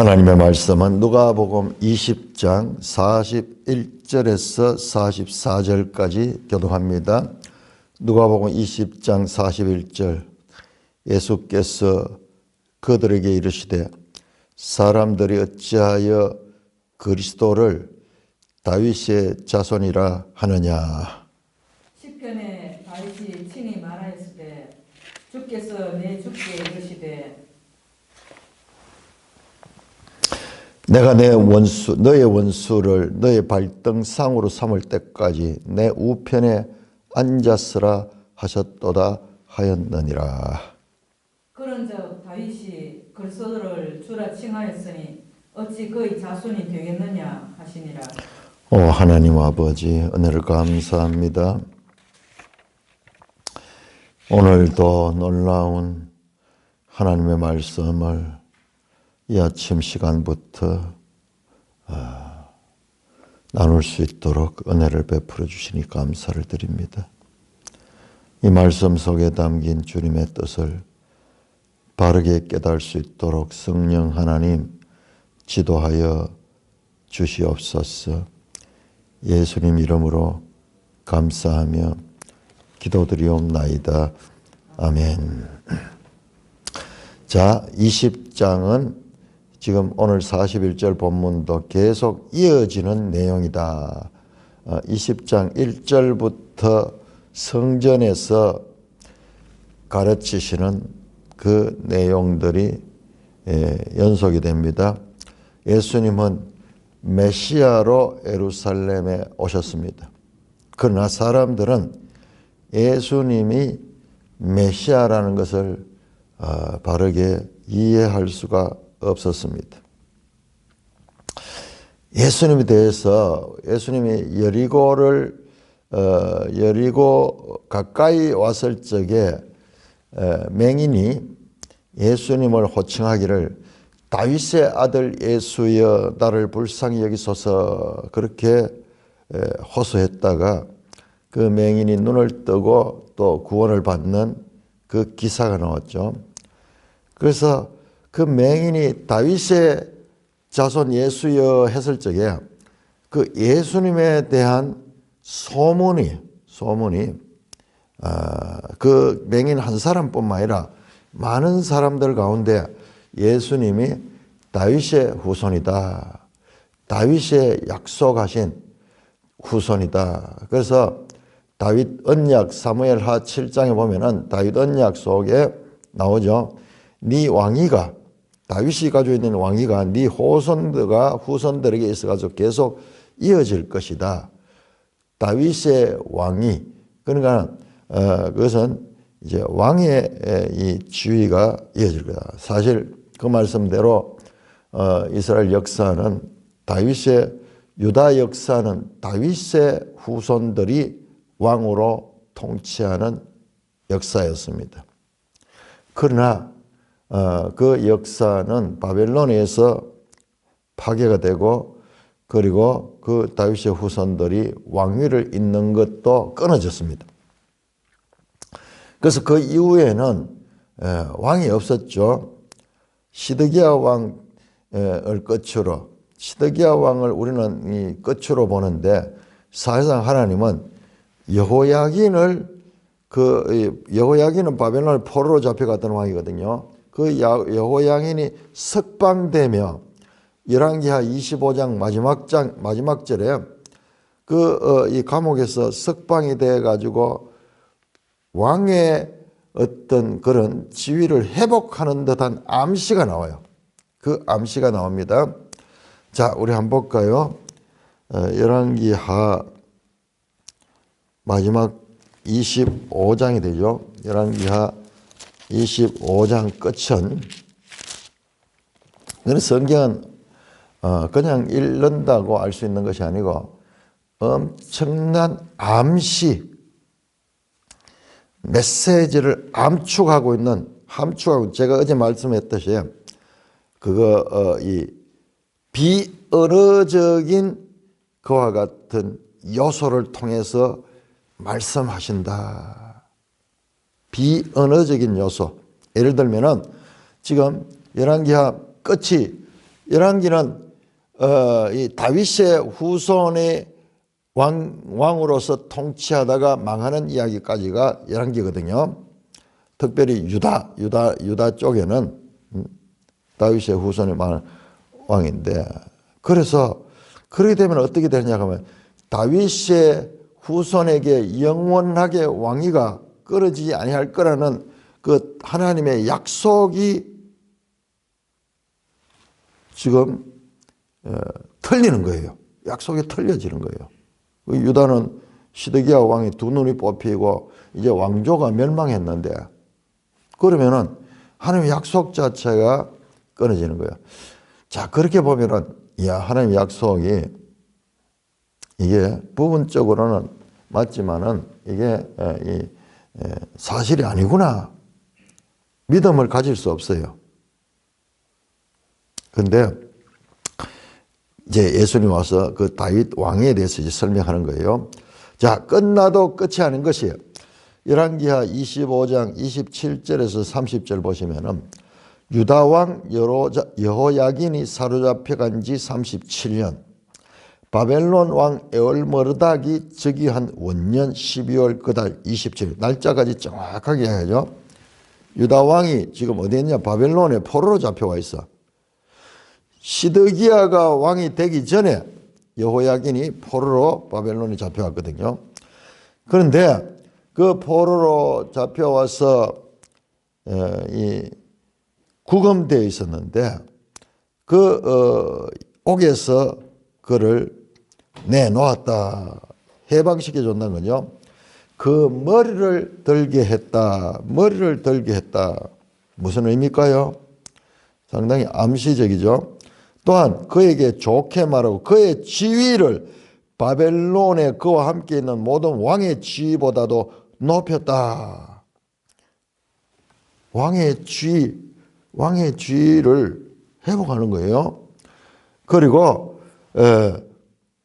하나님의 말씀은 누가복음 20장 41절에서 44절까지 교독합니다. 누가복음 20장 41절 예수께서 그들에게 이르시되 사람들이 어찌하여 그리스도를 다윗의 자손이라 하느냐. 시편에 다윗이 친히 말하였으되 주께서 내 주께 이르시되 내가 너의 원수를 너의 발등상으로 삼을 때까지 내 우편에 앉았으라 하셨도다 하였느니라. 그런즉 다윗이 그리스도를 주라 칭하였으니 어찌 그의 자손이 되겠느냐 하시니라. 오 하나님 아버지, 은혜를 감사합니다. 오늘도 놀라운 하나님의 말씀을 이 아침 시간부터 나눌 수 있도록 은혜를 베풀어 주시니 감사를 드립니다. 이 말씀 속에 담긴 주님의 뜻을 바르게 깨달을 수 있도록 성령 하나님 지도하여 주시옵소서. 예수님 이름으로 감사하며 기도드리옵나이다. 아멘. 자, 20장은 지금 오늘 41절 본문도 계속 이어지는 내용이다. 20장 1절부터 성전에서 가르치시는 그 내용들이 연속이 됩니다. 예수님은 메시아로 예루살렘에 오셨습니다. 그러나 사람들은 예수님이 메시아라는 것을 바르게 이해할 수가 없었습니다. 예수님에 대해서 예수님이 여리고 가까이 왔을 적에 맹인이 예수님을 호칭하기를 다윗의 아들 예수여 나를 불쌍히 여기소서 그렇게 호소했다가 그 맹인이 눈을 뜨고 또 구원을 받는 그 기사가 나왔죠. 그래서 그 맹인이 다윗의 자손 예수여 했을 적에 그 예수님에 대한 소문이 그 맹인 한 사람뿐만 아니라 많은 사람들 가운데 예수님이 다윗의 후손이다. 다윗의 약속하신 후손이다. 그래서 다윗 언약 사무엘하 7장에 보면은 다윗 언약 속에 나오죠. 네 왕위가 다윗이 가지고 있는 왕위가 네 후손들에게 있어가지고 계속 이어질 것이다. 다윗의 왕위 그러니까 그것은 이제 왕의 이 지위가 이어질 거다. 사실 그 말씀대로 이스라엘 역사는 유다 역사는 다윗의 후손들이 왕으로 통치하는 역사였습니다. 그러나 그 역사는 바벨론에서 파괴가 되고 그리고 그 다윗의 후손들이 왕위를 잇는 것도 끊어졌습니다. 그래서 그 이후에는 왕이 없었죠. 시드기야 왕을 끝으로 시드기야 왕을 우리는 끝으로 보는데 사실상 하나님은 여호야긴은 바벨론을 포로로 잡혀갔던 왕이거든요. 그 여호야긴이 석방되며 열왕기하 25장 마지막 절에 이 감옥에서 석방이 돼 가지고 왕의 어떤 그런 지위를 회복하는 듯한 암시가 나와요. 그 암시가 나옵니다. 자, 우리 한번 볼까요? 열왕기하 마지막 25장이 되죠. 열왕기하 25장 끝은 성경은 그냥 읽는다고 알 수 있는 것이 아니고 엄청난 암시 메시지를 함축하고 제가 어제 말씀했듯이 이 비언어적인 그와 같은 요소를 통해서 말씀하신다. 비언어적인 요소. 예를 들면은 지금 열왕기하 끝이 열왕기는 이 다윗의 후손의 왕으로서 통치하다가 망하는 이야기까지가 열왕기거든요. 특별히 유다 쪽에는 다윗의 후손이 많은 왕인데, 그래서 그렇게 되면 어떻게 되느냐 하면 다윗의 후손에게 영원하게 왕위가 끊어지지 아니할 거라는 그 하나님의 약속이 지금 틀리는 거예요. 약속이 틀려지는 거예요. 유다는 시드기야 왕이 두 눈이 뽑히고 이제 왕조가 멸망했는데, 그러면은 하나님의 약속 자체가 끊어지는 거예요. 자, 그렇게 보면은 야, 하나님의 약속이 이게 부분적으로는 맞지만은 이게 사실이 아니구나. 믿음을 가질 수 없어요. 근데 이제 예수님 와서 그 다윗 왕에 대해서 이제 설명하는 거예요. 자, 끝나도 끝이 아닌 것이 열왕기하 25장 27절에서 30절 보시면은 유다 왕 여호야긴이 사로잡혀 간 지 37년, 바벨론 왕 에올머르닥이 즉위한 원년 12월 그달 27일, 날짜까지 정확하게 해야죠. 유다 왕이 지금 어디 있냐? 바벨론에 포로로 잡혀와 있어. 시드기야가 왕이 되기 전에 여호야긴이 포로로 바벨론에 잡혀왔거든요. 그런데 그 포로로 잡혀와서 이 구금되어 있었는데 그 옥에서 그를 내놓았다. 해방시켜 줬다는 거죠. 그 머리를 들게 했다. 머리를 들게 했다. 무슨 의미일까요? 상당히 암시적이죠. 또한 그에게 좋게 말하고 그의 지위를 바벨론에 그와 함께 있는 모든 왕의 지위보다도 높였다. 왕의 지위를 회복하는 거예요. 그리고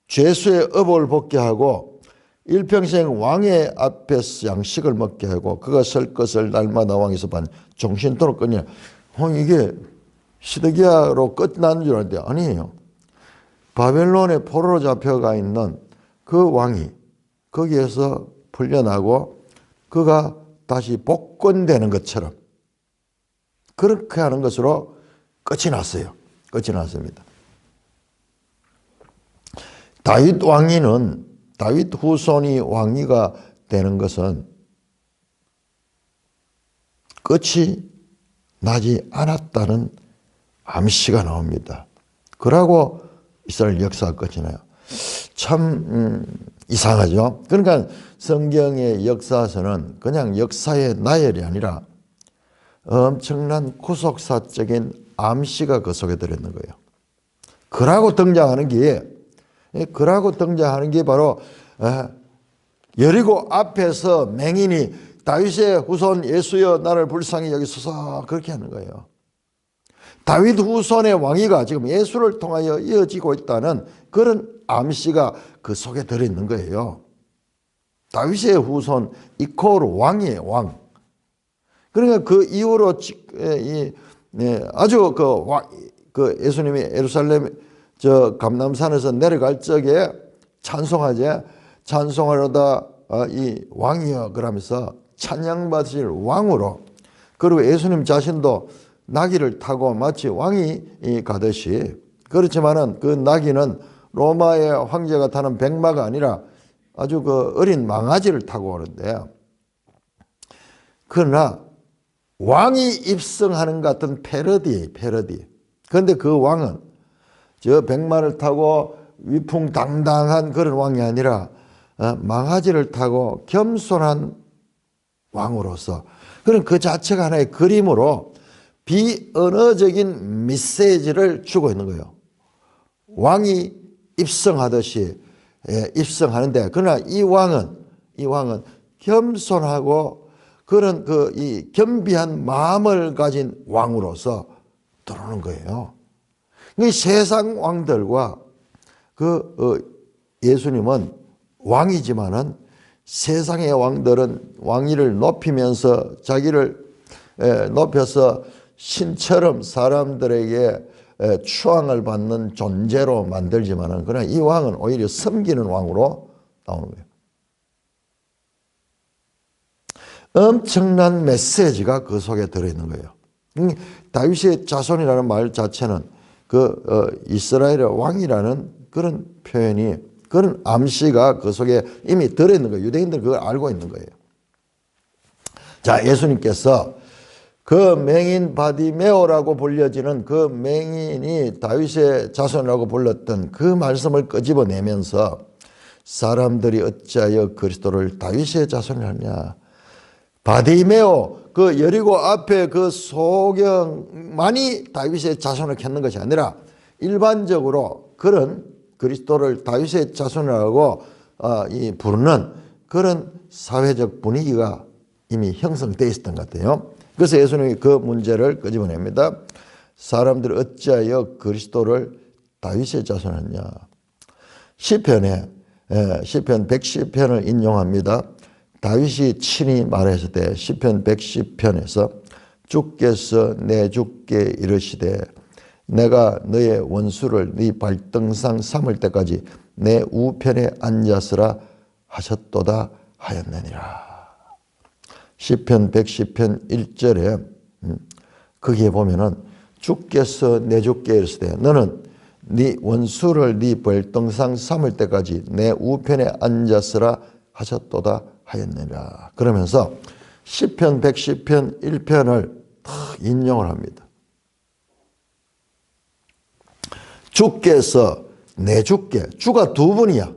죄수의 업을 벗게 하고 일평생 왕의 앞에서 양식을 먹게 하고 그가 설 것을 날마다 왕에서 받는 정신토록 끊이라. 이게 시드기야로 끝난 줄 알았는데 아니에요. 바벨론에 포로로 잡혀가 있는 그 왕이 거기에서 풀려나고 그가 다시 복권되는 것처럼 그렇게 하는 것으로 끝이 났어요. 끝이 났습니다. 다윗 후손이 왕위가 되는 것은 끝이 나지 않았다는 암시가 나옵니다. 그러고 이스라엘 역사가 끝이 나요. 참 이상하죠. 그러니까 성경의 역사서는 그냥 역사의 나열이 아니라 엄청난 구속사적인 암시가 그 속에 들어있는 거예요. 그러고 등장하는 게 바로 여리고 앞에서 맹인이 다윗의 후손 예수여 나를 불쌍히 여기소서 그렇게 하는 거예요. 다윗 후손의 왕위가 지금 예수를 통하여 이어지고 있다는 그런 암시가 그 속에 들어있는 거예요. 다윗의 후손 이코르 왕이에요. 왕. 그러니까 그 이후로 아주 그 예수님이 예루살렘 감람산에서 내려갈 적에 찬송하려다 이 왕이여 그러면서 찬양받으실 왕으로, 그리고 예수님 자신도 나귀를 타고 마치 왕이 가듯이, 그렇지만은 그 나귀는 로마의 황제가 타는 백마가 아니라 아주 그 어린 망아지를 타고 오는데, 그러나 왕이 입성하는 같은 패러디. 그런데 그 왕은 저 백마를 타고 위풍당당한 그런 왕이 아니라 망아지를 타고 겸손한 왕으로서, 그런 그 자체가 하나의 그림으로 비언어적인 메시지를 주고 있는 거예요. 왕이 입성하듯이 입성하는데, 그러나 이 왕은 겸손하고 그런 이 겸비한 마음을 가진 왕으로서 들어오는 거예요. 이 세상 왕들과 예수님은 왕이지만은 세상의 왕들은 왕위를 높이면서 자기를 높여서 신처럼 사람들에게 추앙을 받는 존재로 만들지만은 그러나 이 왕은 오히려 섬기는 왕으로 나오는 거예요. 엄청난 메시지가 그 속에 들어있는 거예요. 다윗의 자손이라는 말 자체는 이스라엘의 왕이라는 그런 표현이, 그런 암시가 그 속에 이미 들어있는 거예요. 유대인들은 그걸 알고 있는 거예요. 자, 예수님께서 그 맹인 바디메오라고 불려지는 그 맹인이 다윗의 자손이라고 불렀던 그 말씀을 끄집어내면서 사람들이 어찌하여 그리스도를 다윗의 자손이라냐. 바디메오, 그 여리고 앞에 그 소경만이 다윗의 자손을 찾는 것이 아니라 일반적으로 그런 그리스도를 다윗의 자손이라고 부르는 그런 사회적 분위기가 이미 형성되어 있었던 것 같아요. 그래서 예수님이 그 문제를 끄집어냅니다. 사람들이 어찌하여 그리스도를 다윗의 자손이냐. 시편 110편을 인용합니다. 다윗이 친히 말했을 때 시편 110편에서 주께서 내 주께 이르시되 내가 너의 원수를 네 발등상 삼을 때까지 내 우편에 앉았으라 하셨도다 하였느니라. 시편 110편 1절에 거기에 보면은 주께서 내 주께 이르시되 너는 네 원수를 네 발등상 삼을 때까지 내 우편에 앉았으라 하셨도다 하였느니라. 그러면서 시편 110편 1편을 다 인용을 합니다. 주께서 내 주께, 주가 두 분이야.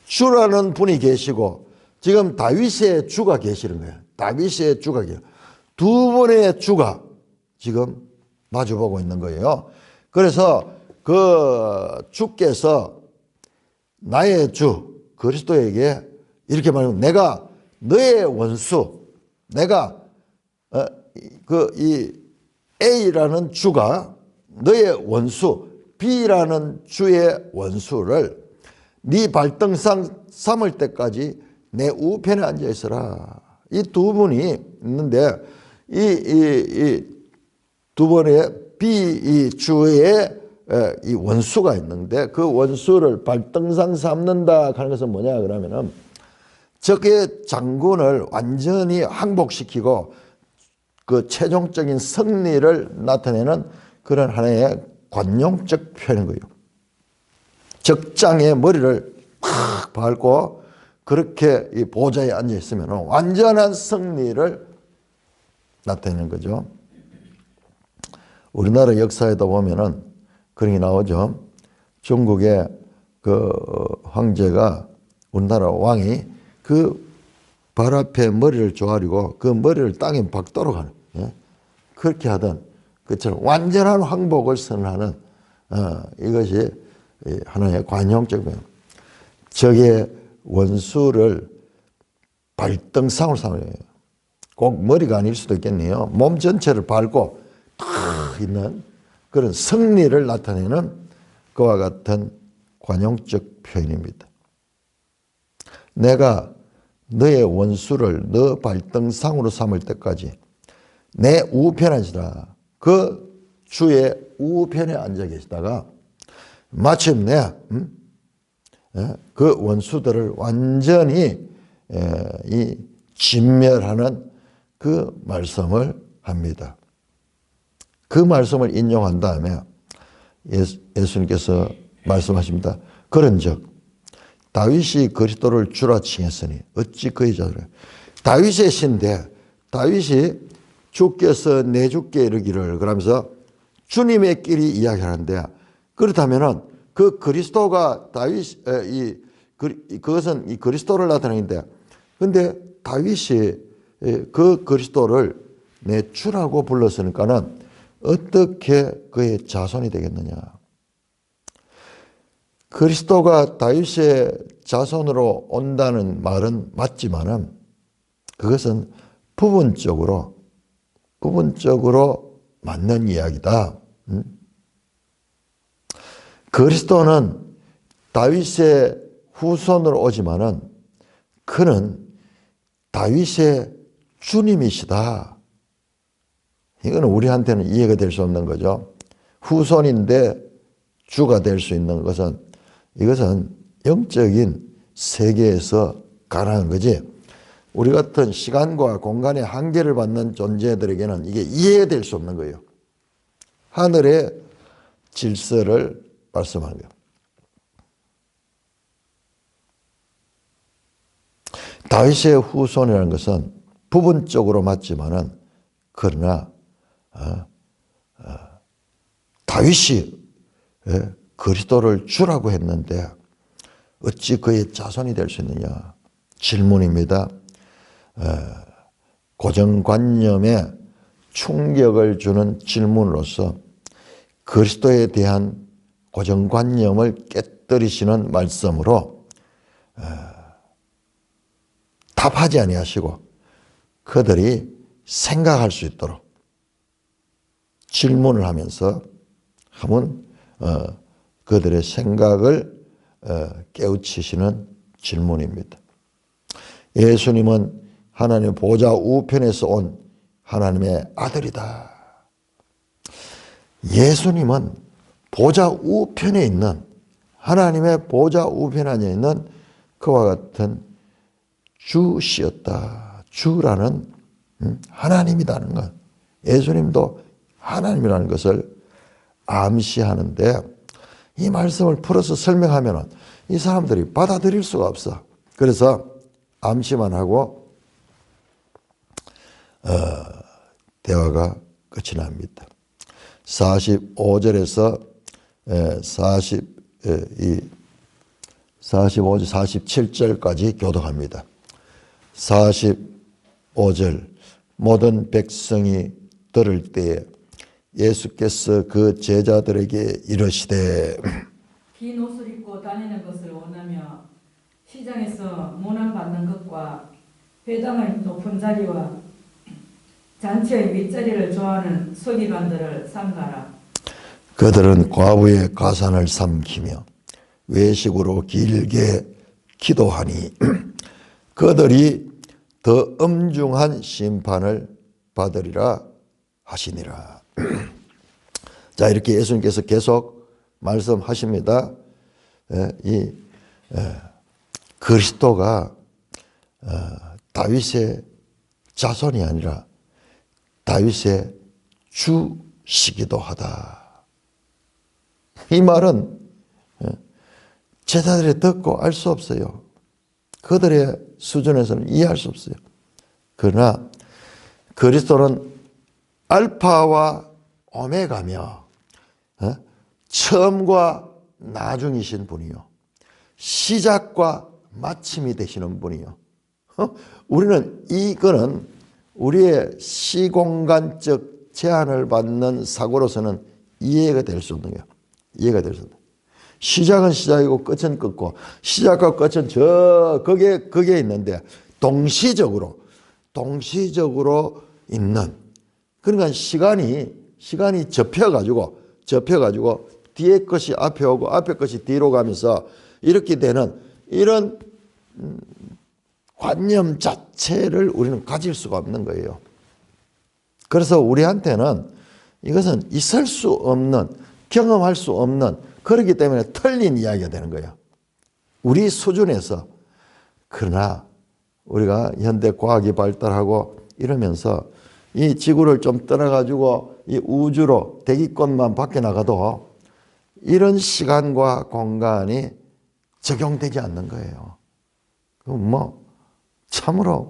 주라는 분이 계시고 지금 다윗의 주가 계시는 거예요. 다윗의 주가 계시는 거예요. 두 분의 주가 지금 마주보고 있는 거예요. 그래서 그 주께서 나의 주 그리스도에게 이렇게 말하면 내가 너의 원수, 내가 이 A라는 주가 너의 원수, B라는 주의 원수를 네 발등상 삼을 때까지 내 우편에 앉아 있어라. 이 두 분이 있는데 이 두 번의 B 주의 이 원수가 있는데 그 원수를 발등상 삼는다 하는 것은 뭐냐 그러면은 적의 장군을 완전히 항복시키고 그 최종적인 승리를 나타내는 그런 하나의 관용적 표현인 거예요. 적장의 머리를 팍 밟고 그렇게 이 보좌에 앉아 있으면 완전한 승리를 나타내는 거죠. 우리나라 역사에도 보면은 그런 게 나오죠. 중국의 그 황제가 우리나라 왕이 그 발 앞에 머리를 조아리고 그 머리를 땅에 박도록 하는, 그렇게 하던 그처럼 완전한 항복을 선언하는 이것이 하나의 관용적 면입니다. 적의 원수를 발등상으로 삼아요. 꼭 머리가 아닐 수도 있겠네요. 몸 전체를 밟고 탁 있는 그런 승리를 나타내는 그와 같은 관용적 표현입니다. 내가 너의 원수를 너 발등상으로 삼을 때까지 내 우편에 앉으라. 그 주의 우편에 앉아 계시다가 마침내 그 원수들을 완전히 이 진멸하는 그 말씀을 합니다. 그 말씀을 인용한 다음에 예수님께서 말씀하십니다. 그런즉 다윗이 그리스도를 주라 칭했으니 어찌 그의 자손이라. 다윗의 신데 다윗이 주께서 내 주께 이르기를 그러면서 주님의 길이 이야기하는데 그렇다면은 그 그리스도가 그것은 이 그리스도를 나타내는데 근데 다윗이 그 그리스도를 내 주라고 불렀으니까는 어떻게 그의 자손이 되겠느냐. 그리스도가 다윗의 자손으로 온다는 말은 맞지만은 그것은 부분적으로 맞는 이야기다. 그리스도는 다윗의 후손으로 오지만은 그는 다윗의 주님이시다. 이거는 우리한테는 이해가 될 수 없는 거죠. 후손인데 주가 될 수 있는 것은 이것은 영적인 세계에서 가능한 거지. 우리 같은 시간과 공간의 한계를 받는 존재들에게는 이게 이해될 수 없는 거예요. 하늘의 질서를 말씀하는 거예요. 다윗의 후손이라는 것은 부분적으로 맞지만은 그러나 다윗이 그리스도를 주라고 했는데 어찌 그의 자손이 될 수 있느냐 질문입니다. 고정관념에 충격을 주는 질문으로서 그리스도에 대한 고정관념을 깨뜨리시는 말씀으로 답하지 아니하시고 그들이 생각할 수 있도록 질문을 하면서 한번 그들의 생각을 깨우치시는 질문입니다. 예수님은 하나님의 보좌 우편에서 온 하나님의 아들이다. 예수님은 보좌 우편에 있는 하나님의 보좌 우편에 앉아 있는 그와 같은 주시였다. 주라는 하나님이라는 것. 예수님도 하나님이라는 것을 암시하는데 이 말씀을 풀어서 설명하면 이 사람들이 받아들일 수가 없어. 그래서 암시만 하고 대화가 끝이 납니다. 45절에서 47절까지 교독합니다. 45절 모든 백성이 들을 때에 예수께서 그 제자들에게 이르시되 긴 옷을 입고 다니는 것을 원하며 시장에서 모난받는 것과 회당의 높은 자리와 잔치의 윗자리를 좋아하는 서기관들을 삼가라. 그들은 과부의 가산을 삼키며 외식으로 길게 기도하니 그들이 더 엄중한 심판을 받으리라 하시니라. 자, 이렇게 예수님께서 계속 말씀하십니다. 그리스도가 다윗의 자손이 아니라 다윗의 주시기도 하다. 이 말은 제자들이 듣고 알 수 없어요. 그들의 수준에서는 이해할 수 없어요. 그러나 그리스도는 알파와 오메가며 처음과 나중이신 분이요 시작과 마침이 되시는 분이요. 우리는 이거는 우리의 시공간적 제한을 받는 사고로서는 이해가 될 수 없는 거예요. 이해가 될 수 없는. 시작은 시작이고 끝은 끝고 시작과 끝은 거기에 있는데 동시적으로 있는. 그러니까 시간이 접혀가지고 뒤에 것이 앞에 오고 앞에 것이 뒤로 가면서 이렇게 되는 이런 관념 자체를 우리는 가질 수가 없는 거예요. 그래서 우리한테는 이것은 있을 수 없는, 경험할 수 없는, 그렇기 때문에 틀린 이야기가 되는 거예요. 우리 수준에서. 그러나 우리가 현대 과학이 발달하고 이러면서 이 지구를 좀 떠나가지고 이 우주로 대기권만 밖에 나가도 이런 시간과 공간이 적용되지 않는 거예요. 그럼 참으로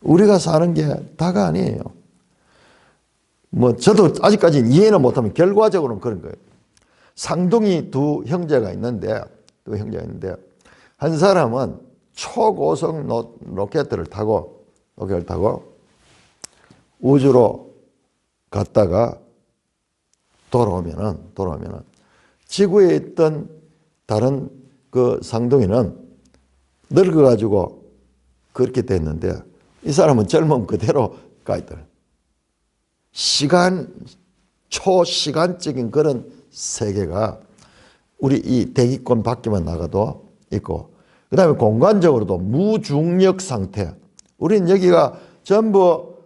우리가 사는 게 다가 아니에요. 저도 아직까지 이해는 못하면 결과적으로는 그런 거예요. 상둥이 두 형제가 있는데 한 사람은 초고속 로켓을 타고 우주로 갔다가 돌아오면은 지구에 있던 다른 그 상둥이는 늙어가지고 그렇게 됐는데 이 사람은 젊음 그대로 가 있더라. 초시간적인 그런 세계가 우리 이 대기권 밖에만 나가도 있고, 그 다음에 공간적으로도 무중력 상태. 우리는 여기가 전부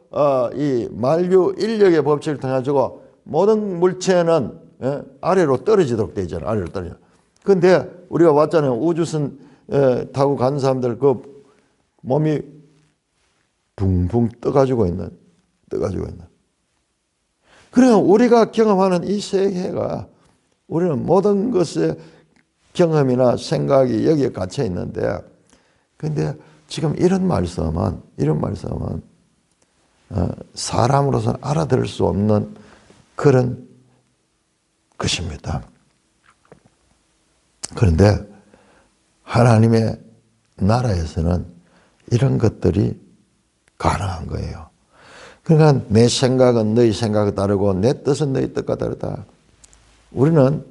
이 만류 인력의 법칙을 통해 가지고 모든 물체는 아래로 떨어지도록 되어 있잖아요. 아래로 떨어져. 근데 우리가 봤잖아요. 우주선 타고 간 사람들 그 몸이 붕붕 떠가지고 있는. 그러니까 우리가 경험하는 이 세계가 우리는 모든 것의 경험이나 생각이 여기에 갇혀 있는데, 근데 지금 이런 말씀은 사람으로서는 알아들을 수 없는 그런 것입니다. 그런데 하나님의 나라에서는 이런 것들이 가능한 거예요. 그러니까 내 생각은 너희 생각과 다르고 내 뜻은 너희 뜻과 다르다. 우리는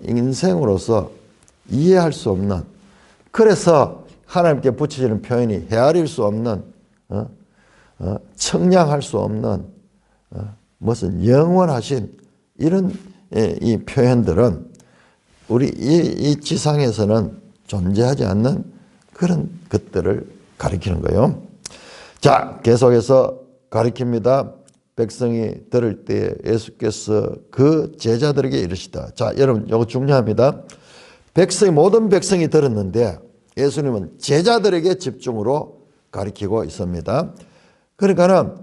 인생으로서 이해할 수 없는, 그래서 하나님께 붙여지는 표현이 헤아릴 수 없는, 청량할 수 없는 무슨 영원하신 이런 이 표현들은 우리 이 지상에서는 존재하지 않는 그런 것들을 가리키는 거예요. 자, 계속해서 가리킵니다. 백성이 들을 때 예수께서 그 제자들에게 이르시다. 자, 여러분 이거 중요합니다. 모든 백성이 들었는데 예수님은 제자들에게 집중으로 가리키고 있습니다. 그러니까는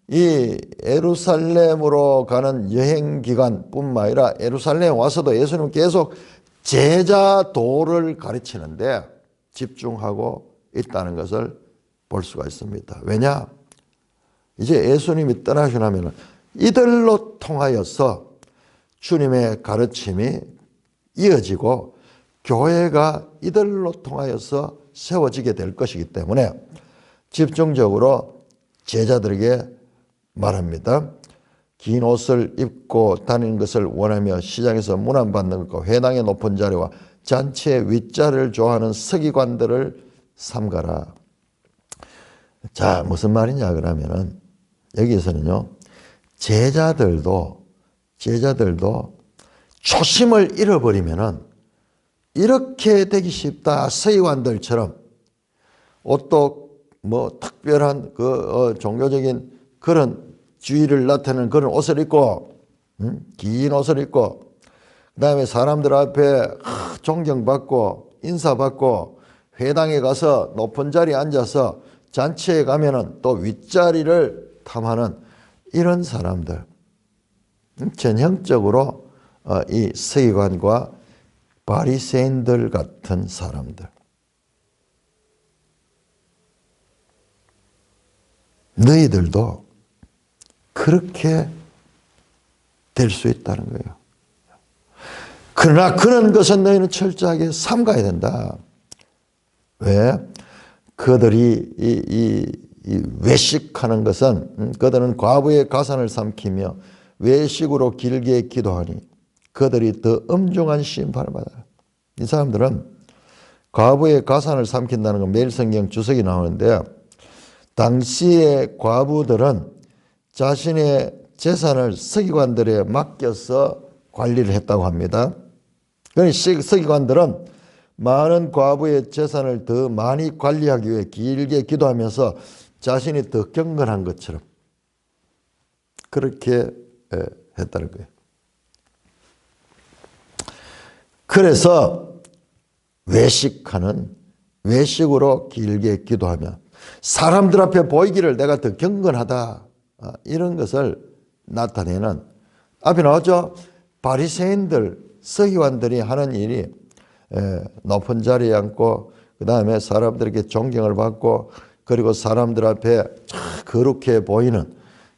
이 예루살렘으로 가는 여행 기간뿐만 아니라 예루살렘에 와서도 예수님은 계속 제자도를 가르치는데 집중하고 있다는 것을 볼 수가 있습니다. 왜냐? 이제 예수님이 떠나시고 나면 이들로 통하여서 주님의 가르침이 이어지고 교회가 이들로 통하여서 세워지게 될 것이기 때문에 집중적으로 제자들에게 말합니다. 긴 옷을 입고 다니는 것을 원하며 시장에서 문안받는 것과 회당의 높은 자리와 잔치의 윗자리를 좋아하는 서기관들을 삼가라. 자, 무슨 말이냐 그러면은 여기에서는요, 제자들도 초심을 잃어버리면은 이렇게 되기 쉽다. 서기관들처럼 옷도 뭐 특별한 종교적인 그런 주의를 나타내는 그런 옷을 입고, 긴 옷을 입고, 그 다음에 사람들 앞에 존경받고 인사받고 회당에 가서 높은 자리에 앉아서 잔치에 가면은 또 윗자리를 탐하는 이런 사람들, 전형적으로 이 서기관과 바리새인들 같은 사람들, 너희들도 그렇게 될 수 있다는 거예요. 그러나 그런 것은 너희는 철저하게 삼가야 된다. 왜? 그들이 이 외식하는 것은 그들은 과부의 가산을 삼키며 외식으로 길게 기도하니 그들이 더 엄중한 심판을 받아요. 이 사람들은 과부의 가산을 삼킨다는 건 매일 성경 주석이 나오는데, 당시의 과부들은 자신의 재산을 서기관들에 맡겨서 관리를 했다고 합니다. 그러니 서기관들은 많은 과부의 재산을 더 많이 관리하기 위해 길게 기도하면서 자신이 더 경건한 것처럼 그렇게 했다는 거예요. 그래서 외식으로 길게 기도하며 사람들 앞에 보이기를 내가 더 경건하다, 이런 것을 나타내는, 앞에 나왔죠. 바리새인들, 서기관들이 하는 일이 높은 자리에 앉고 그 다음에 사람들에게 존경을 받고 그리고 사람들 앞에 거룩해 보이는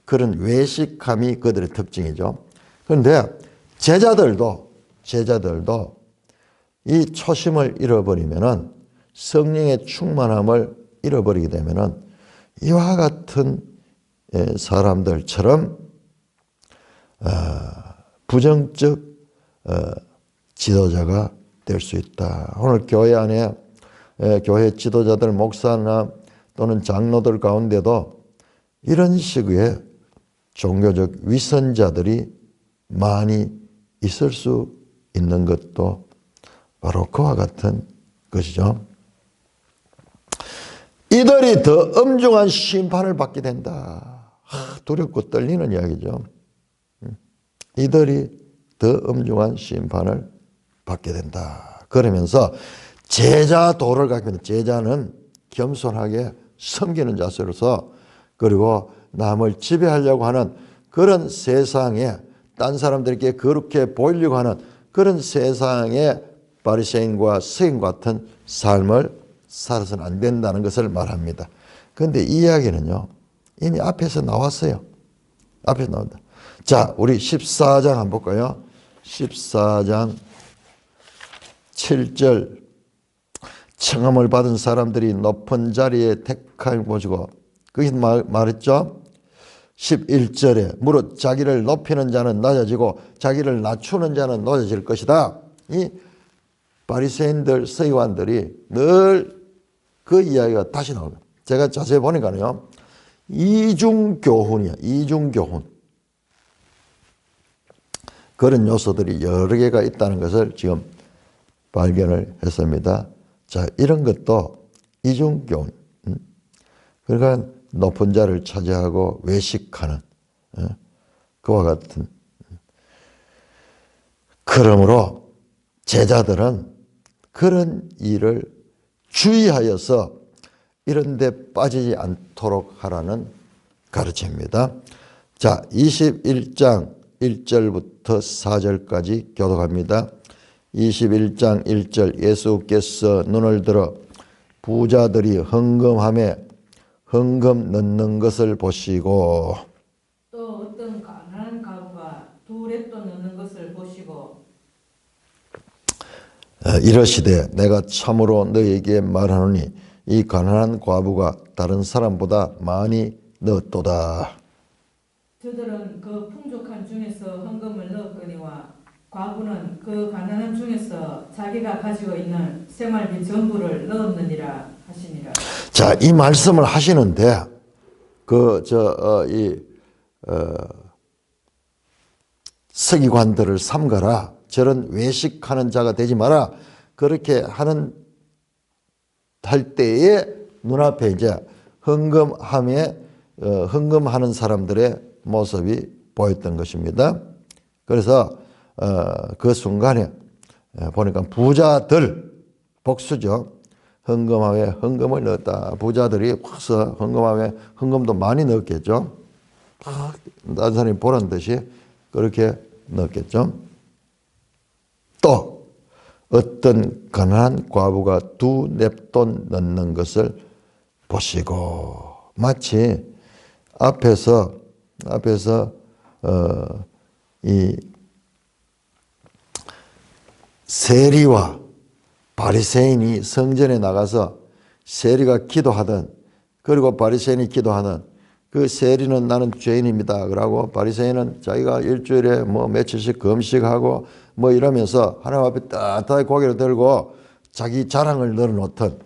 그런 외식함이 그들의 특징이죠. 그런데 제자들도 이 초심을 잃어버리면은, 성령의 충만함을 잃어버리게 되면은 이와 같은 사람들처럼 부정적 지도자가 될 수 있다. 오늘 교회 안에 교회 지도자들, 목사나 또는 장로들 가운데도 이런 식의 종교적 위선자들이 많이 있을 수 있는 것도 바로 그와 같은 것이죠. 이들이 더 엄중한 심판을 받게 된다. 두렵고 떨리는 이야기죠. 이들이 더 엄중한 심판을 받게 된다. 그러면서 제자 도를 갖게 된 제자는 겸손하게 섬기는 자세로서 그리고 남을 지배하려고 하는 그런 세상에 딴 사람들에게 그렇게 보이려고 하는 그런 세상의 바리새인과 서인 같은 삶을 살아서는 안 된다는 것을 말합니다. 그런데 이 이야기는요. 이미 앞에서 나왔어요. 앞에서 나온다. 자, 우리 14장 한번 볼까요? 14장 7절 청함을 받은 사람들이 높은 자리에 택함을 보시고 거기 말했죠. 11절에 무릇 자기를 높이는 자는 낮아지고 자기를 낮추는 자는 높아질 것이다. 이 바리새인들 서기관들이 늘 그 이야기가 다시 나옵니다. 제가 자세히 보니까요. 이중교훈이야. 이중교훈. 그런 요소들이 여러 개가 있다는 것을 지금 발견을 했습니다. 자, 이런 것도 이중교훈. 그러니까 높은 자를 차지하고 외식하는 그와 같은. 그러므로 제자들은 그런 일을 주의하여서 이런 데 빠지지 않도록 하라는 가르침입니다. 자, 21장 1절부터 4절까지 교독합니다. 21장 1절 예수께서 눈을 들어 부자들이 헌금함에 헌금 넣는 것을 보시고 또 어떤 가난한 가부가 두 렙돈 넣는 것을 보시고 이러시되 내가 참으로 너에게 말하노니 이 가난한 과부가 다른 사람보다 많이 넣었도다. 저들은 그 풍족한 중에서 헌금을 넣었거니와 과부는 그 가난한 중에서 자기가 가지고 있는 생활비 전부를 넣었느니라 하시니라. 자, 이 말씀을 하시는데 서기관들을 삼가라. 저런 외식하는 자가 되지 마라. 그렇게 할 때에 눈앞에 이제 헌금하는 사람들의 모습이 보였던 것입니다. 그래서 그 순간에 보니까 부자들 복수죠. 헌금함에 헌금을 넣었다. 부자들이 와서 헌금함에 헌금도 많이 넣었겠죠. 다른 사람이 보란 듯이 그렇게 넣었겠죠. 또 어떤 가난한 과부가 두 넵돈 넣는 것을 보시고 마치 앞에서 이 세리와 바리새인이 성전에 나가서 세리가 기도하던 그리고 바리새인이 기도하는 그 세리는 나는 죄인입니다. 그러고 바리새인은 자기가 일주일에 뭐 며칠씩 금식하고 뭐 이러면서 하나님 앞에 따뜻하게 고개를 들고 자기 자랑을 늘어놓던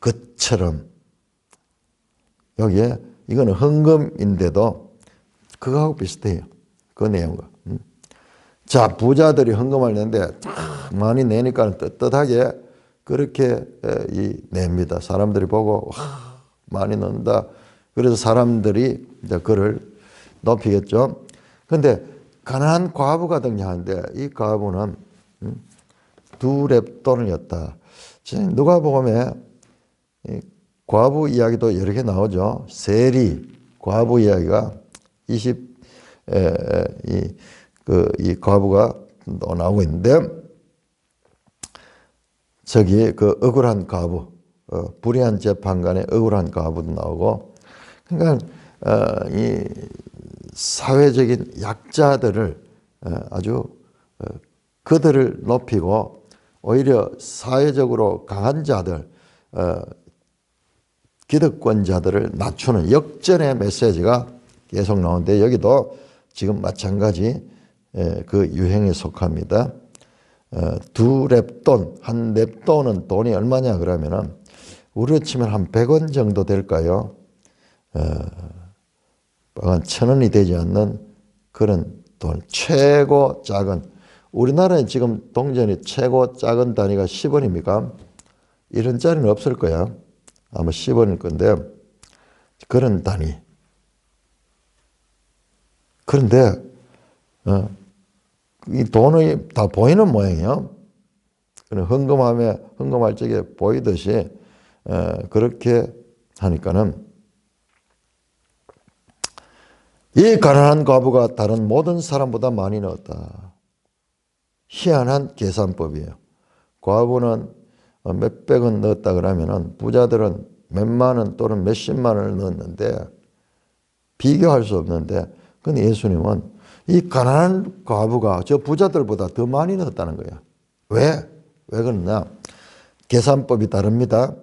것처럼 여기에 이거는 헌금인데도 그거하고 비슷해요. 그 내용과. 자, 부자들이 헌금을 내는데 많이 내니까 떳떳하게 그렇게 냅니다. 사람들이 보고 와, 많이 넣는다. 그래서 사람들이 이제 그를 높이겠죠. 그런데 가난한 과부가 등장하는데 이 과부는 두 렙돈이었다. 누가복음에 과부 이야기도 여러 개 나오죠. 세리 과부 이야기가 이 과부가 또 나오고 있는데 저기 그 억울한 과부, 불의한 재판관의 억울한 과부도 나오고 그러니까 이 사회적인 약자들을 아주 그들을 높이고 오히려 사회적으로 강한 자들, 기득권자들을 낮추는 역전의 메시지가 계속 나오는데 여기도 지금 마찬가지 그 유행에 속합니다. 두 렙돈, 한 렙돈은 돈이 얼마냐 그러면은 우리로 치면 한 100원 정도 될까요? 한 1,000원이 되지 않는 그런 돈, 최고 작은 우리나라에 지금 동전이 최고 작은 단위가 10원입니까? 이런 자리는 없을 거야. 아마 10원일 건데 그런 단위. 그런데 이 돈이 다 보이는 모양이에요. 헌금할 적에 보이듯이 그렇게 하니까는 이 가난한 과부가 다른 모든 사람보다 많이 넣었다. 희한한 계산법이에요. 과부는 몇백 원 넣었다 그러면은 부자들은 몇만 원 또는 몇십만 원을 넣었는데 비교할 수 없는데, 근데 예수님은 이 가난한 과부가 저 부자들보다 더 많이 넣었다는 거예요. 왜? 왜 그러냐? 계산법이 다릅니다.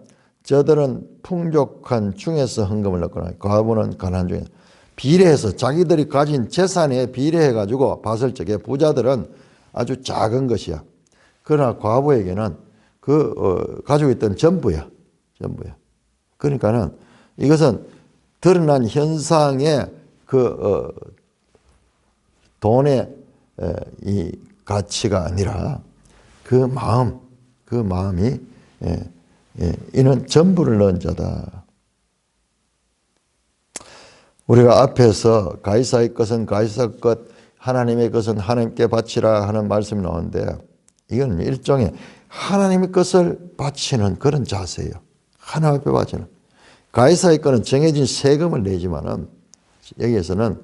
저들은 풍족한 중에서 헌금을 넣거나 과부는 가난한 중에 비례해서 자기들이 가진 재산에 비례해 가지고 봤을 적에 부자들은 아주 작은 것이야. 그러나 과부에게는 가지고 있던 전부야. 그러니까는 이것은 드러난 현상의 돈의 이 가치가 아니라 그 마음이 이는 전부를 넣은 자다. 우리가 앞에서 가이사의 것은 가이사 것, 하나님의 것은 하나님께 바치라 하는 말씀이 나오는데, 이건 일종의 하나님의 것을 바치는 그런 자세예요. 하나님 앞에 바치는. 가이사의 것은 정해진 세금을 내지만은 여기에서는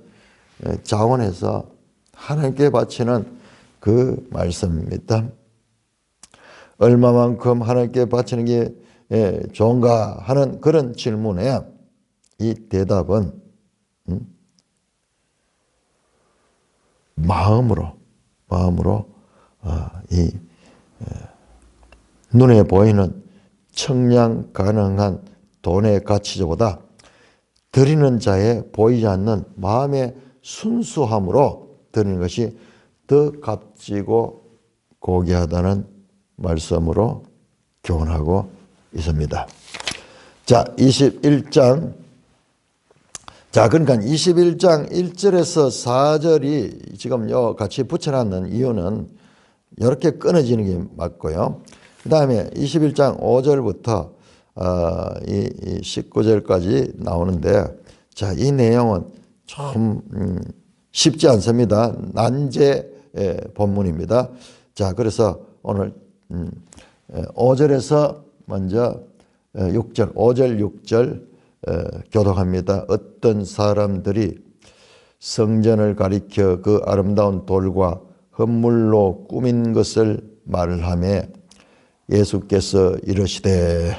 자원해서 하나님께 바치는 그 말씀입니다. 얼마만큼 하나님께 바치는 게 좋은가 하는 그런 질문에 이 대답은 마음으로 이 눈에 보이는 청량 가능한 돈의 가치보다 드리는 자의 보이지 않는 마음의 순수함으로 드리는 것이 더 값지고 고귀하다는 말씀으로 교훈하고 있습니다. 자, 21장. 자, 그러니까 21장 1절에서 4절이 지금 같이 붙여놨는 이유는 이렇게 끊어지는 게 맞고요. 그 다음에 21장 5절부터 이 19절까지 나오는데, 자, 이 내용은 좀 쉽지 않습니다. 난제 본문입니다. 자, 그래서 오늘 5절에서 먼저 6절, 5절, 6절 교독합니다. 어떤 사람들이 성전을 가리켜 그 아름다운 돌과 헌물로 꾸민 것을 말하며 예수께서 이르시되,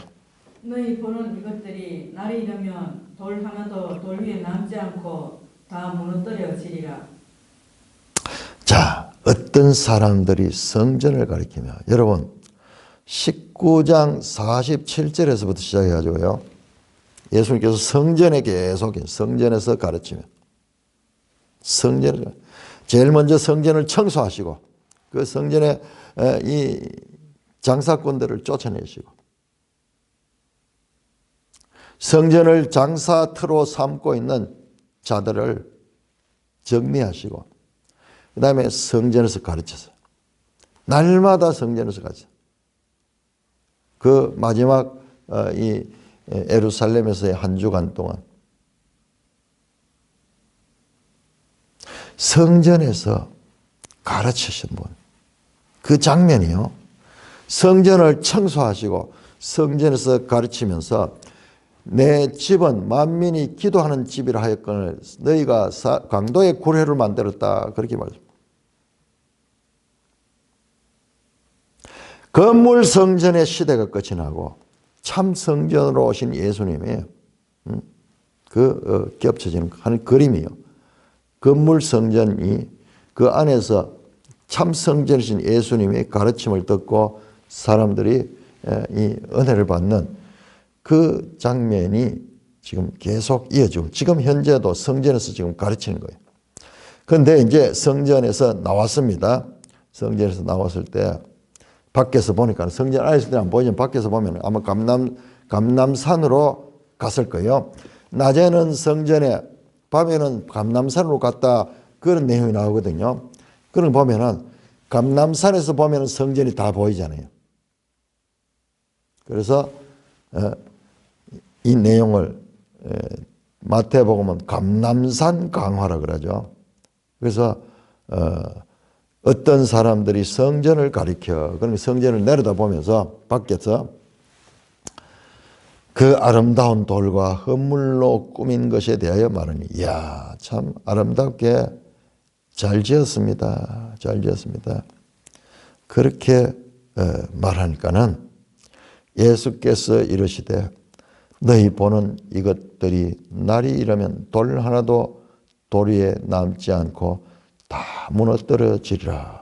너희 보는 이것들이 날이 이르면 돌 하나도 돌 위에 남지 않고 다 무너뜨려지리라. 자, 어떤 사람들이 성전을 가리키며, 여러분 19장 47절에서부터 시작해가지고요, 예수님께서 성전에 계속 성전에서 가르치며, 제일 먼저 성전을 청소하시고 그 성전에 이 장사꾼들을 쫓아내시고 성전을 장사터로 삼고 있는 자들을 정리하시고, 그 다음에 성전에서 가르쳤어요. 날마다 성전에서 가르쳤어요. 그 마지막 이 예루살렘에서의 한 주간 동안 성전에서 가르치신 분, 그 장면이요. 성전을 청소하시고 성전에서 가르치면서 내 집은 만민이 기도하는 집이라 하였거늘 너희가 강도의 구례를 만들었다, 그렇게 말합니다. 건물 성전의 시대가 끝이 나고 참 성전으로 오신 예수님이 겹쳐지는 한 그림이요. 건물 성전이 그 안에서 참 성전이신 예수님의 가르침을 듣고 사람들이 이 은혜를 받는 그 장면이 지금 계속 이어지고, 지금 현재도 성전에서 지금 가르치는 거예요. 그런데 이제 성전에서 나왔습니다. 성전에서 나왔을 때 밖에서 보니까, 성전 안에 있을 때는 안 보이지만 밖에서 보면 아마 감남산으로 갔을 거예요. 낮에는 성전에, 밤에는 감남산으로 갔다, 그런 내용이 나오거든요. 그런 보면은 감남산에서 보면은 성전이 다 보이잖아요. 그래서 이 내용을 마태복음은 감남산 강화라 그러죠. 그래서 어떤 사람들이 성전을 가리켜, 그러면 성전을 내려다보면서 밖에서 그 아름다운 돌과 헌물로 꾸민 것에 대하여 말하니, 이야, 참 아름답게 잘 지었습니다. 잘 지었습니다. 그렇게 말하니까는 예수께서 이르시되 너희 보는 이것들이 날이 이르면 돌 하나도 돌 위에 남지 않고 다 무너뜨려지리라.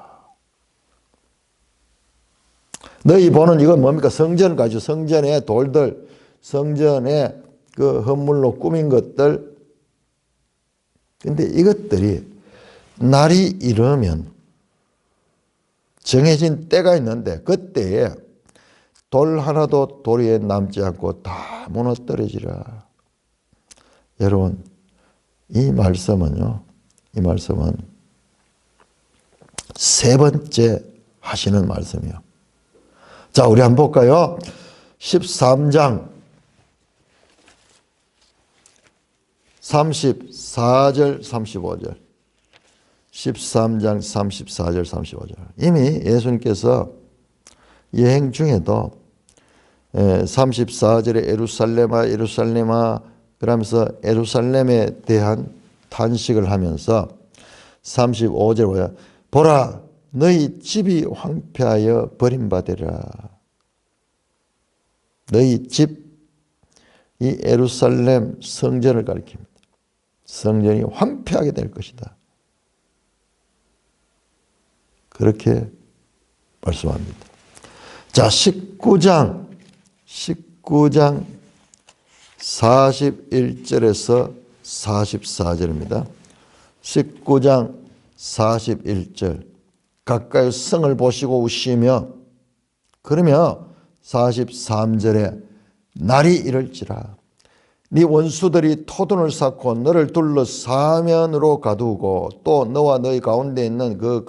너희 보는 이건 뭡니까? 성전 가지고 성전의 돌들, 성전의 그 헌물로 꾸민 것들. 근데 이것들이 날이 이르면 정해진 때가 있는데 그때에 돌 하나도 돌 위에 남지 않고 다 무너뜨려지라. 여러분, 이 말씀은요, 이 말씀은 세 번째 하시는 말씀이요. 자, 우리 한번 볼까요? 13장 34절 35절 13장 34절 35절 이미 예수님께서 여행 중에도 34절에 예루살렘아 예루살렘아 그러면서 예루살렘에 대한 탄식을 하면서 35절에 뭐야? 보라 너희 집이 황폐하여 버림받으리라. 너희 집, 이 예루살렘 성전을 가리킵니다. 성전이 황폐하게 될 것이다. 그렇게 말씀합니다. 자, 19장 41절에서 44절입니다. 19장 41절 가까이 성을 보시고 우시며 그러며 43절에 날이 이를지라 네 원수들이 토둔을 쌓고 너를 둘러 사면으로 가두고 또 너와 너희 가운데 있는 그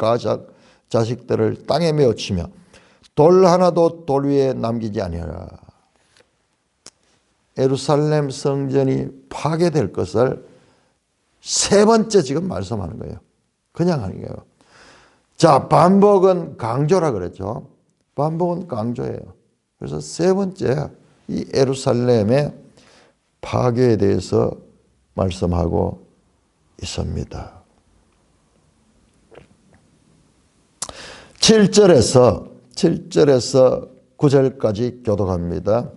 자식들을 땅에 메어치며 돌 하나도 돌 위에 남기지 아니하라. 예루살렘 성전이 파괴될 것을 세 번째 지금 말씀하는 거예요. 그냥 하는 거예요. 자, 반복은 강조라 그랬죠. 반복은 강조예요. 그래서 세 번째 이 예루살렘의 파괴에 대해서 말씀하고 있습니다. 7절에서 9절까지 교독합니다.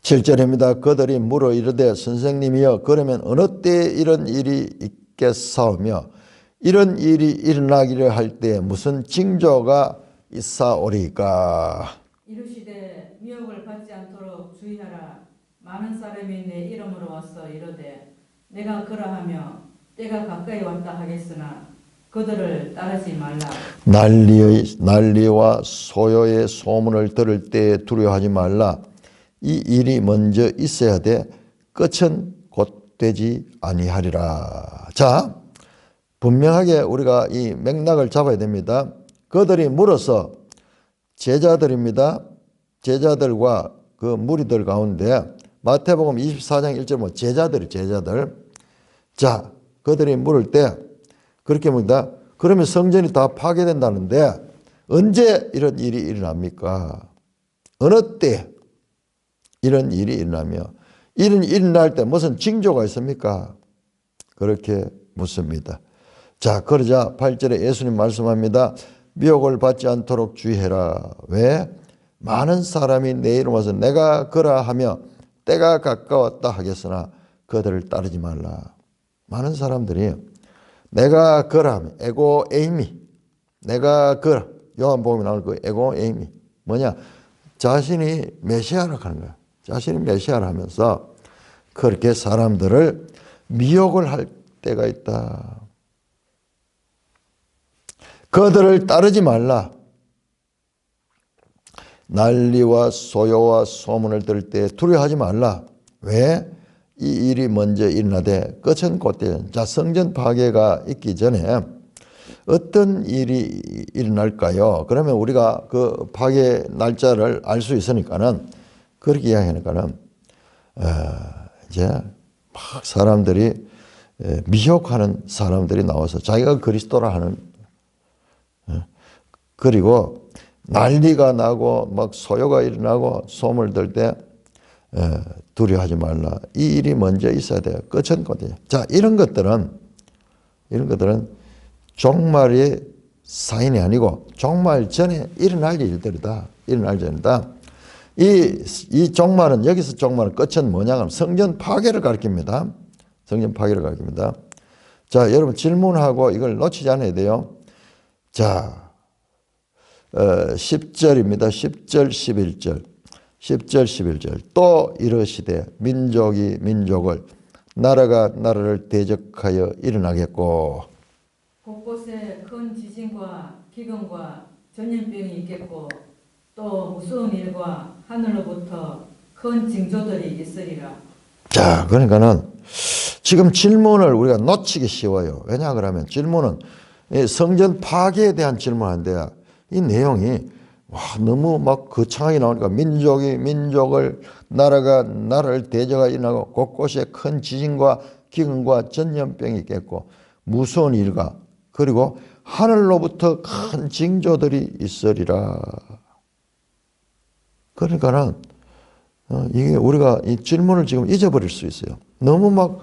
7절입니다. 그들이 물어 이르되 선생님이여 그러면 어느 때에 이런 일이 있겠사오며 이런 일이 일어나기를 할 때 무슨 징조가 있사오리까. 이르시되 미혹을 받지 않도록 주의하라. 많은 사람이 내 이름으로 와서 이르되 내가 그러하며 때가 가까이 왔다 하겠으나 그들을 따르지 말라. 난리와 소요의 소문을 들을 때 두려워하지 말라. 이 일이 먼저 있어야 돼 끝은 곧 되지 아니하리라. 자, 분명하게 우리가 이 맥락을 잡아야 됩니다. 그들이 물어서 제자들입니다. 제자들과 그 무리들 가운데 마태복음 24장 1절 뭐 제자들. 자, 그들이 물을 때 그렇게 묻다. 그러면 성전이 다 파괴된다는데 언제 이런 일이 일어납니까? 어느 때 이런 일이 일어나며 이런 일이 일어날 때 무슨 징조가 있습니까? 그렇게 묻습니다. 자, 그러자 8절에 예수님 말씀합니다. 미혹을 받지 않도록 주의해라. 왜? 많은 사람이 내 이름 와서 내가 그러하며 때가 가까웠다 하겠으나 그들을 따르지 말라. 많은 사람들이 내가 그러하며 에고 에이미 내가 그러 요한복음에 나올 그 에고 에이미 뭐냐? 자신이 메시아라 하는 거야. 자신이 메시아라 하면서 그렇게 사람들을 미혹을 할 때가 있다. 그들을 따르지 말라. 난리와 소요와 소문을 들을 때 두려워하지 말라. 왜? 이 일이 먼저 일어나되 끝은 곧되. 자, 성전 파괴가 있기 전에 어떤 일이 일어날까요? 그러면 우리가 그 파괴 날짜를 알 수 있으니까는 그렇게 이야기하니까는 이제 막 사람들이 미혹하는 사람들이 나와서 자기가 그리스도라 하는, 그리고 난리가 나고 막 소요가 일어나고 소문을 들 때 두려워하지 말라. 이 일이 먼저 있어야 돼요. 끝은 거든요. 자, 이런 것들은 종말의 사인이 아니고 종말 전에 일어날 일들이다. 일어날 전이다. 이 종말은, 여기서 종말은 끝은 뭐냐면 성전 파괴를 가리킵니다. 성전 파괴를 가리킵니다. 자, 여러분 질문하고 이걸 놓치지 않아야 돼요. 자, 10절입니다. 10절, 11절. 10절, 11절. 또 이르시되 민족이 민족을, 나라가 나라를 대적하여 일어나겠고, 곳곳에 큰 지진과 기근과 전염병이 있겠고 또 무서운 일과 하늘로부터 큰 징조들이 있으리라. 자, 그러니까는 지금 질문을 우리가 놓치기 쉬워요. 왜냐 그러면 질문은 성전 파괴에 대한 질문인데 이 내용이 너무 막 거창하게 나오니까 민족이 민족을, 나라가 나라를 대적하여 일어나고 곳곳에 큰 지진과 기근과 전염병이 있겠고 무서운 일과, 그리고 하늘로부터 큰 징조들이 있으리라. 그러니까는 이게 우리가 이 질문을 지금 잊어버릴 수 있어요. 너무 막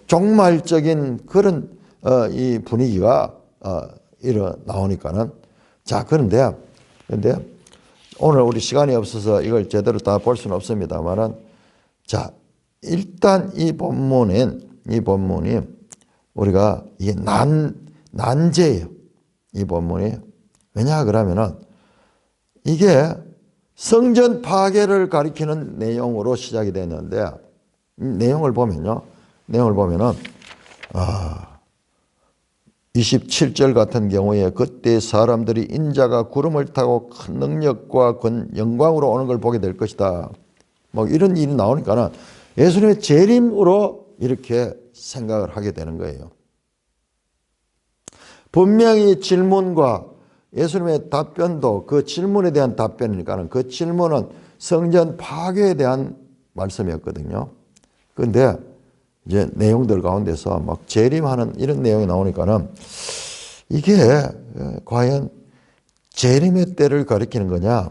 종말적인 그런 이 분위기가 나오니까는. 자, 그런데 오늘 우리 시간이 없어서 이걸 제대로 다 볼 수는 없습니다만은, 자, 일단 이 본문이 우리가 이게 난제예요. 이 본문이. 왜냐 그러면은 이게 성전 파괴를 가리키는 내용으로 시작이 됐는데, 내용을 보면은 27절 같은 경우에 그때 사람들이 인자가 구름을 타고 큰 능력과 영광으로 오는 걸 보게 될 것이다. 뭐 이런 일이 나오니까는 예수님의 재림으로 이렇게 생각을 하게 되는 거예요. 분명히 질문과 예수님의 답변도 그 질문에 대한 답변이니까는 그 질문은 성전 파괴에 대한 말씀이었거든요. 그런데 이제 내용들 가운데서 막 재림하는 이런 내용이 나오니까는 이게 과연 재림의 때를 가리키는 거냐,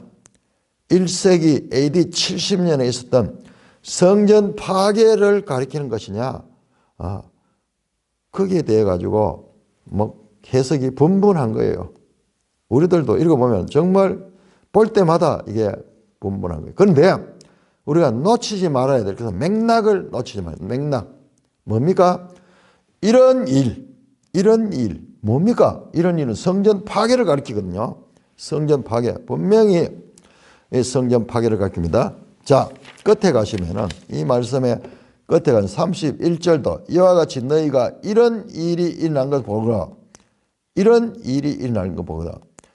1세기 AD 70년에 있었던 성전 파괴를 가리키는 것이냐, 거기에 대해 가지고 뭐 해석이 분분한 거예요. 우리들도 읽어보면 정말 볼 때마다 이게 분분한 거예요. 그런데 우리가 놓치지 말아야 될 것은 맥락을 놓치지 말아야 돼요. 맥락. 뭡니까? 이런 일. 뭡니까? 이런 일은 성전 파괴를 가리키거든요. 성전 파괴. 분명히 성전 파괴를 가리킵니다. 자, 끝에 가시면은 이 말씀의 끝에 가면 31절도 이와 같이 너희가 이런 일이 일어난 걸 보거라. 이런 일이 일어나는 거 보거라.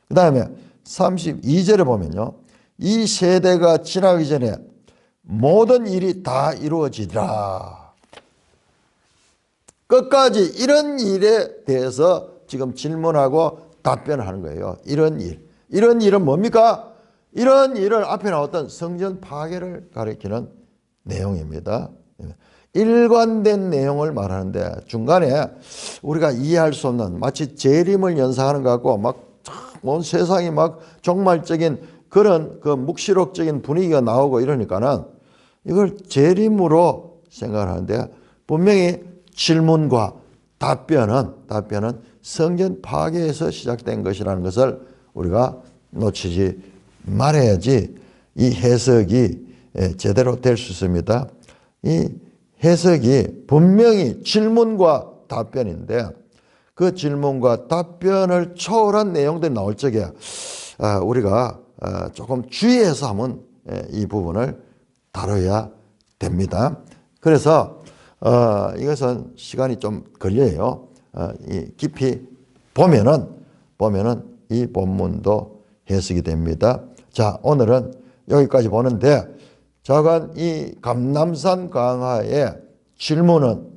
그 다음에 32절에 보면요. 이 세대가 지나기 전에 모든 일이 다 이루어지리라. 끝까지 이런 일에 대해서 지금 질문하고 답변하는 거예요. 이런 일. 이런 일은 뭡니까? 이런 일을 앞에 나왔던 성전 파괴를 가리키는 내용입니다. 일관된 내용을 말하는데 중간에 우리가 이해할 수 없는 마치 재림을 연상하는 것 같고 막 온 세상이 막 종말적인 그런 그 묵시록적인 분위기가 나오고 이러니까는 이걸 재림으로 생각을 하는데 분명히 질문과 답변은 성전 파괴에서 시작된 것이라는 것을 우리가 놓치지 말아야지 이 해석이 제대로 될 수 있습니다. 이 해석이 분명히 질문과 답변인데 그 질문과 답변을 초월한 내용들이 나올 적에 우리가 조금 주의해서 한번 이 부분을 다뤄야 됩니다. 그래서 이것은 시간이 좀 걸려요. 깊이 보면은 이 본문도 해석이 됩니다. 자, 오늘은 여기까지 보는데 자관 이 감람산 강화의 질문은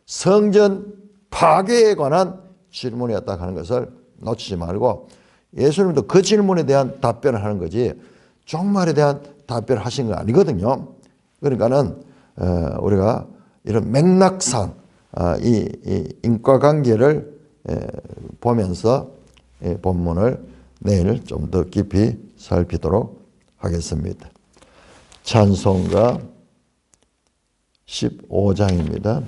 성전 파괴에 관한 질문이었다 하는 것을 놓치지 말고 예수님도 그 질문에 대한 답변을 하는 거지 종말에 대한 답변을 하신 건 아니거든요. 그러니까는 우리가 이런 맥락상 이 인과관계를 보면서 본문을 내일 좀 더 깊이 살피도록 하겠습니다. 찬송가 15장입니다.